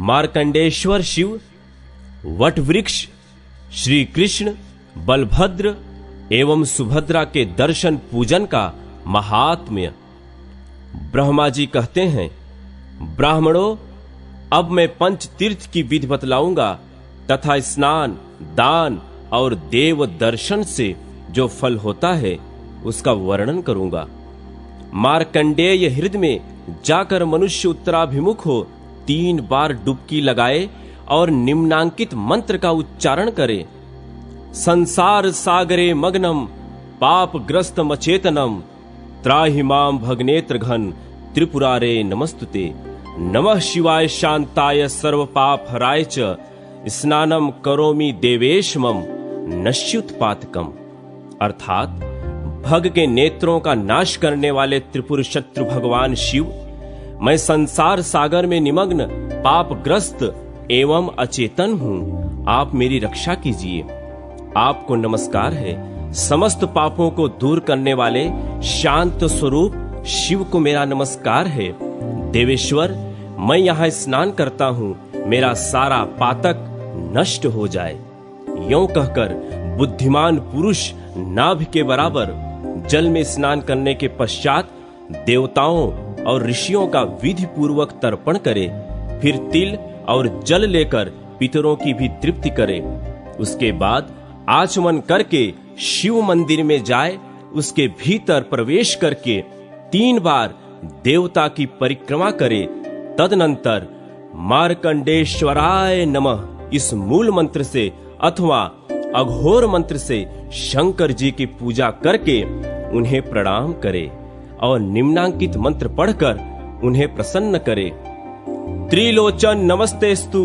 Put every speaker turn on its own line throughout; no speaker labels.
Markandeshwar Shiv, what वृक्ष, श्री कृष्ण, बलभद्र एवं सुभद्रा के दर्शन पूजन का महात्म्य। ब्रह्मा जी कहते हैं, ब्राह्मणों, अब मैं पंच तीर्थ की विधि बतलाऊंगा तथा स्नान, दान और देव दर्शन से जो फल होता है उसका वर्णन करूंगा। मार्कंडेय हृदय में जाकर मनुष्य उत्तराभिमुख हो 3 बार डुबकी लगाए और निम्नांकित मंत्र का उच्चारण करे। संसार सागरे मग्नम पापग्रस्त मचेतनम त्राहि मां भगनेत्र घन त्रिपुरारे नमस्तुते। नमः शिवाय शांताय सर्व पाप हराय च स्नानम करोमि देवेशमम नश्युत्पातकम। अर्थात भग के नेत्रों का नाश करने वाले त्रिपुर शत्रु भगवान शिव, मैं संसार सागर में निमग्न पापग्रस्त एवं अचेतन हूँ, आप मेरी रक्षा कीजिए। आपको नमस्कार है। समस्त पापों को दूर करने वाले शांत स्वरूप शिव को मेरा नमस्कार है। देवेश्वर, मैं यहाँ स्नान करता हूँ, मेरा सारा पातक नष्ट हो जाए। यों कहकर बुद्धिमान पुरुष नाभि के बराबर जल में स्नान करने के पश्चात देवताओं और ऋषियों का विधि पूर्वक तर्पण करे, फिर तिल और जल लेकर पितरों की भी तृप्ति करे। उसके बाद आचमन करके शिव मंदिर में जाए, उसके भीतर प्रवेश करके 3 बार देवता की परिक्रमा करे। तदनंतर मार्कंडेश्वराय नमः इस मूल मंत्र से अथवा अघोर मंत्र से शंकर जी की पूजा करके उन्हें प्रणाम करे और निम्नांकित मंत्र पढ़कर उन्हें प्रसन्न करे। त्रिलोचन नमस्तेस्तु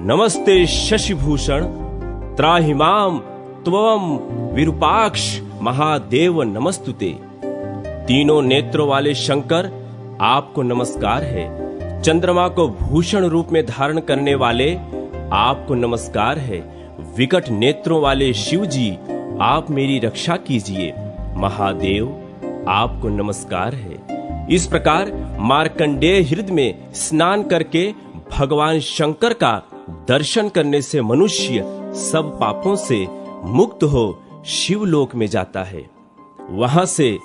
नमस्ते शशिभूषण त्राहि मां त्वं विरूपाक्ष महादेव नमस्तुते। तीनों नेत्रों वाले शंकर, आपको नमस्कार है। चंद्रमा को भूषण रूप में धारण करने वाले, आपको नमस्कार है। विकट नेत्रों वाले शिव जी, आप मेरी रक्षा कीजिए। महादेव, आपको नमस्कार है। इस प्रकार मार्कंडेय हृदय में स्नान करके भगवान शंकर का दर्शन करने से मनुष्य सब पापों से मुक्त हो शिवलोक में जाता है। वहां से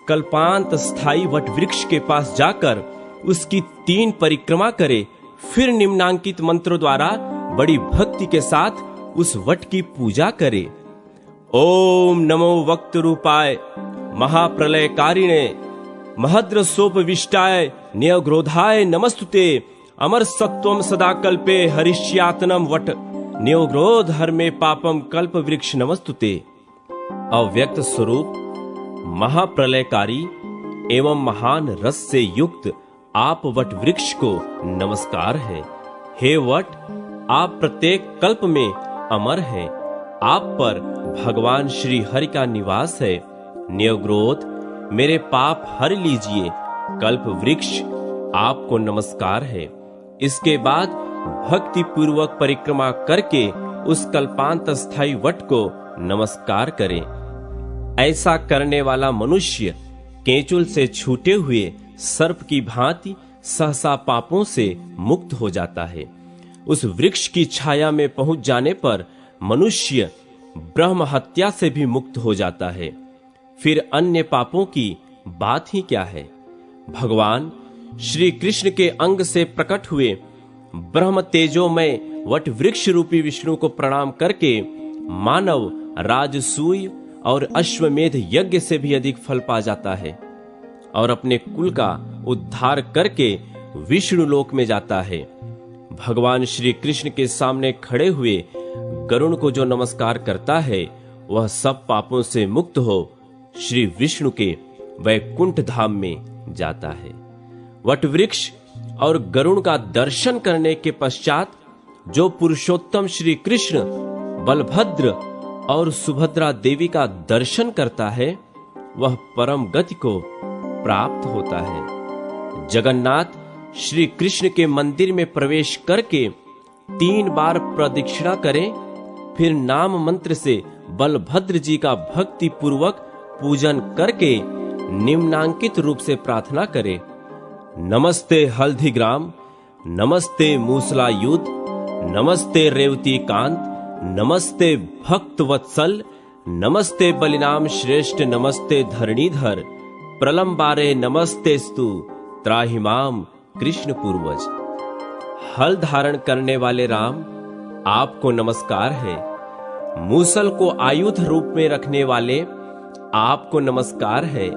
कल्पांत स्थायी वट वृक्ष के पास जाकर उसकी 3 परिक्रमा करे, फिर निम्नांकित मंत्रों द्वारा बड़ी भक्ति के साथ उस वट की पूजा करे। ओम नमो वक्त रूपाय महाप्रलयकारिणे महद्रसोपविष्टाय न्यग्रोधाय नमस्तुते। अमर सत्वम सदा कल्पे हरिष्यातनम वट न्योग्रोध हर में पापम कल्प वृक्ष नमस्तुते। अव्यक्त स्वरूप महाप्रलयकारी एवं महान रस से युक्त आप वट वृक्ष को नमस्कार है। हे वट, आप प्रत्येक कल्प में अमर हैं। आप पर भगवान श्री हरि का निवास है। न्यग्रोध, मेरे पाप हर लीजिए। कल्प वृक्ष, आपको नमस्कार है। इसके बाद भक्ति पूर्वक परिक्रमा करके उस कल्पांत स्थायी वट को नमस्कार करें। ऐसा करने वाला मनुष्य केंचुल से छूटे हुए सर्प की भांति सहसा पापों से मुक्त हो जाता है। उस वृक्ष की छाया में पहुंच जाने पर मनुष्य ब्रह्म हत्या से भी मुक्त हो जाता है। फिर अन्य पापों की बात ही क्या है। भगवान श्री कृष्ण के अंग से प्रकट हुए ब्रह्म तेजोमय वट वृक्ष रूपी विष्णु को प्रणाम करके मानव राजसूय और अश्वमेध यज्ञ से भी अधिक फल पा जाता है और अपने कुल का उद्धार करके विष्णु लोक में जाता है। भगवान श्री कृष्ण के सामने खड़े हुए गरुण को जो नमस्कार करता है वह सब पापों से मुक्त हो श्री विष्णु के वैकुंठ धाम में जाता है। वट वृक्ष और गरुण का दर्शन करने के पश्चात जो पुरुषोत्तम श्री कृष्ण, बलभद्र और सुभद्रा देवी का दर्शन करता है वह परम गति को प्राप्त होता है। जगन्नाथ श्री कृष्ण के मंदिर में प्रवेश करके 3 बार प्रदक्षिणा करें, फिर नाम मंत्र से बलभद्र जी का भक्ति पूर्वक पूजन करके निम्नांकित रूप से प्रार्थना करें। नमस्ते हल्दीग्राम नमस्ते मूसलायुध, नमस्ते रेवती कांत, नमस्ते भक्त वत्सल, नमस्ते बलिनाम श्रेष्ठ, नमस्ते धरणीधर, प्रलंबारे नमस्तेस्तु, त्राहिमाम कृष्ण पूर्वज। हल धारण करने वाले राम, आपको नमस्कार है। मूसल को आयुध रूप में रखने वाले, आपको नमस्कार है।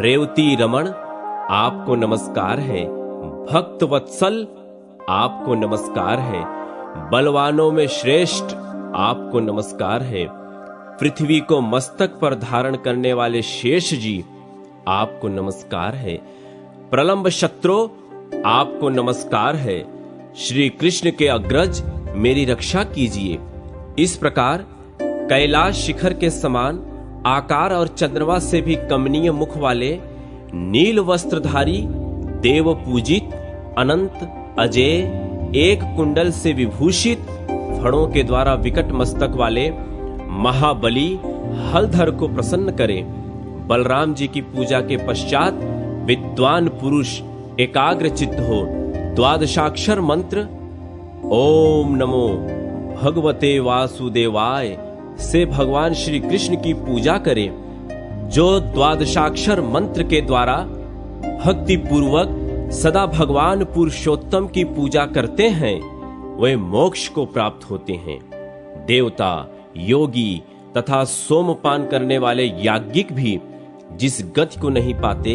रेवती रमण, आपको नमस्कार है। भक्त वत्सल, आपको नमस्कार है। बलवानों में श्रेष्ठ, आपको नमस्कार है। पृथ्वी को मस्तक पर धारण करने वाले शेष जी, आपको नमस्कार है। प्रलंब शत्रु, आपको नमस्कार है। श्री कृष्ण के अग्रज, मेरी रक्षा कीजिए। इस प्रकार कैलाश शिखर के समान आकार और चंद्रमा से भी कमनीय मुख वाले, नील वस्त्रधारी, देव पूजित, अनंत, अजेय, एक कुंडल से विभूषित, फणों के द्वारा विकट मस्तक वाले महाबली हलधर को प्रसन्न करें। बलराम जी की पूजा के पश्चात विद्वान पुरुष एकाग्र चित्त हो द्वादशाक्षर मंत्र ओम नमो भगवते वासुदेवाय से भगवान श्री कृष्ण की पूजा करें। जो द्वादशाक्षर मंत्र के द्वारा भक्ति पूर्वक सदा भगवान पुरुषोत्तम की पूजा करते हैं, वे मोक्ष को प्राप्त होते हैं। देवता, योगी तथा सोमपान करने वाले याज्ञिक भी जिस गति को नहीं पाते,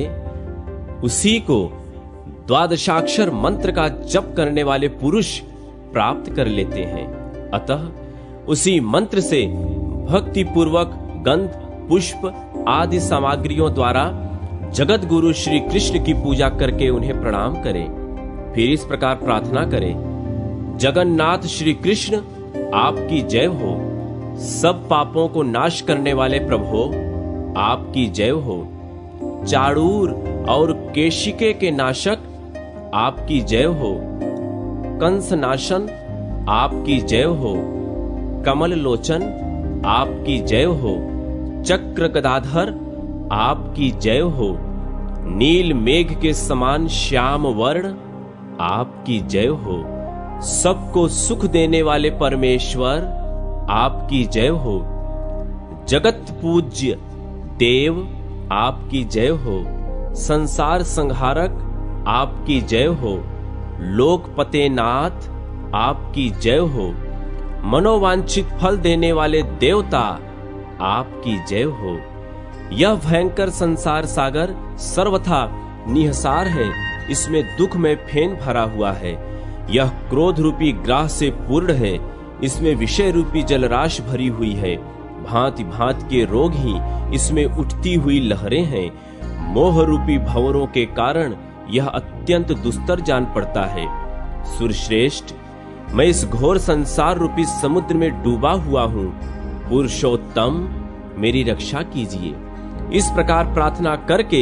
उसी को द्वादशाक्षर मंत्र का जप करने वाले पुरुष प्राप्त कर लेते हैं। अतः उसी मंत्र से भक्ति पूर्वक गंध, पुष्प आदि सामग्रियों द्वारा जगत गुरु श्री कृष्ण की पूजा करके उन्हें प्रणाम करें। फिर इस प्रकार प्रार्थना करें, जगन्नाथ श्री कृष्ण आपकी जय हो। सब पापों को नाश करने वाले प्रभु आपकी जय हो। चाड़ूर और केशिके के नाशक आपकी जय हो। कंस नाशन आपकी जय हो। कमल लोचन आपकी जय हो। चक्र गदाधर आपकी जय हो। नील मेघ के समान श्याम वर्ण आपकी जय हो। सबको सुख देने वाले परमेश्वर आपकी जय हो। जगत पूज्य देव आपकी जय हो। संसार संहारक आपकी जय हो। लोकपते नाथ आपकी जय हो। मनोवांछित फल देने वाले देवता आपकी जय हो। यह भयंकर संसार सागर सर्वथा निहसार है, इसमें दुख में फेन भरा हुआ है। यह क्रोध रूपी ग्राह से पूर्ण है, इसमें विषय रूपी जलराश भरी हुई है। भांति भांति के रोग ही इसमें उठती हुई लहरें हैं। मोह रूपी भंवरों के कारण यह अत्यंत दुस्तर जान पड़ता है। सुरश्रेष्ठ, मैं इस घोर संसार रूपी समुद्र में डूबा हुआ हूँ। पुरुषोत्तम, मेरी रक्षा कीजिए। इस प्रकार प्रार्थना करके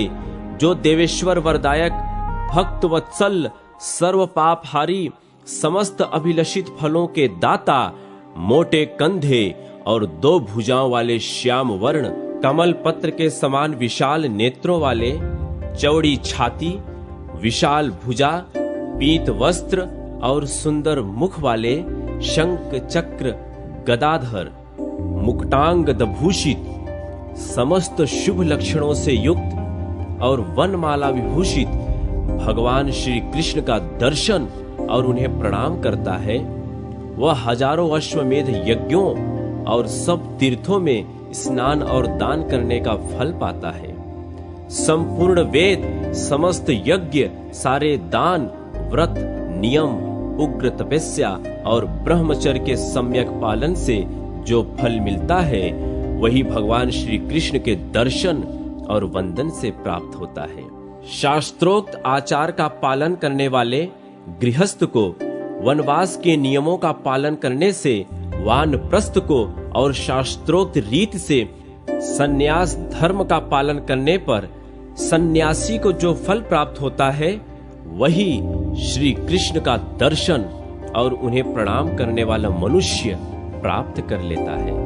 जो देवेश्वर वरदायक, भक्त वत्सल, सर्व पापहारी, समस्त अभिलषित फलों के दाता, मोटे कंधे और 2 भुजाओं वाले श्याम वर्ण, कमल पत्र के समान विशाल नेत्रों वाले, चौड़ी छाती, विशाल भुजा, पीत वस्त्र और सुंदर मुख वाले, शंख चक्र गदाधर, मुकुटांग दभूषित, समस्त शुभ लक्षणों से युक्त और वनमाला विभूषित भगवान श्री कृष्ण का दर्शन और उन्हें प्रणाम करता है, वह हजारों अश्वमेध यज्ञों और सब तीर्थों में स्नान और दान करने का फल पाता है। संपूर्ण वेद, समस्त यज्ञ, सारे दान, व्रत, नियम, उग्र तपस्या और ब्रह्मचर्य के सम्यक पालन से जो फल मिलता है, वही भगवान श्री कृष्ण के दर्शन और वंदन से प्राप्त होता है। शास्त्रोक्त आचार का पालन करने वाले गृहस्थ को वनवास के नियमों का पालन करने से, वानप्रस्थ को और शास्त्रोक्त रीत से सन्यास धर्म का पालन करने पर सन्यासी को जो फल प्राप्त होता है, वही श्री कृष्ण का दर्शन और उन्हें प्रणाम करने वाला मनुष्य प्राप्त कर लेता है।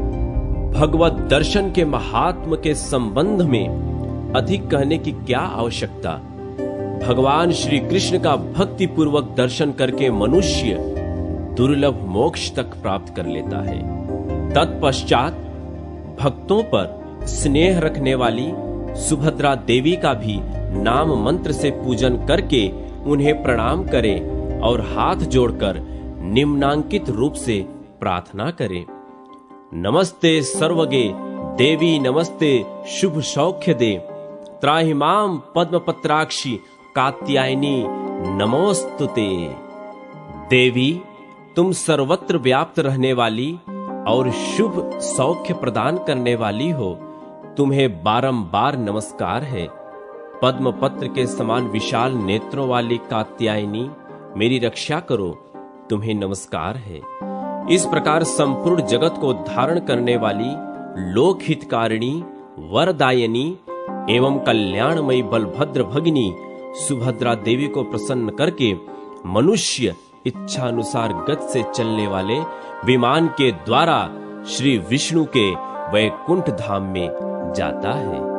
भगवत दर्शन के महात्म के संबंध में अधिक कहने की क्या आवश्यकता। भगवान श्री कृष्ण का भक्ति पूर्वक दर्शन करके मनुष्य दुर्लभ मोक्ष तक प्राप्त कर लेता है। तत्पश्चात भक्तों पर स्नेह रखने वाली सुभद्रा देवी का भी नाम मंत्र से पूजन करके उन्हें प्रणाम करें और हाथ जोड़कर निम्नांकित रूप से प्रार्थना करें। नमस्ते सर्वगे देवी नमस्ते शुभ सौख्य दे, त्राहि माम पद्मपत्राक्षी कात्यायनी नमोस्तुते। देवी, तुम सर्वत्र व्याप्त रहने वाली और शुभ सौख्य प्रदान करने वाली हो, तुम्हें बारंबार नमस्कार है। पद्म पत्र के समान विशाल नेत्रों वाली कात्यायनी, मेरी रक्षा करो, तुम्हें नमस्कार है। इस प्रकार संपूर्ण जगत को धारण करने वाली लोकहितकारिणी, वरदायिनी एवं कल्याणमयी बलभद्र भगिनी सुभद्रा देवी को प्रसन्न करके मनुष्य इच्छानुसार गति से चलने वाले विमान के द्वारा श्री विष्णु के वैकुंठ धाम में जाता है।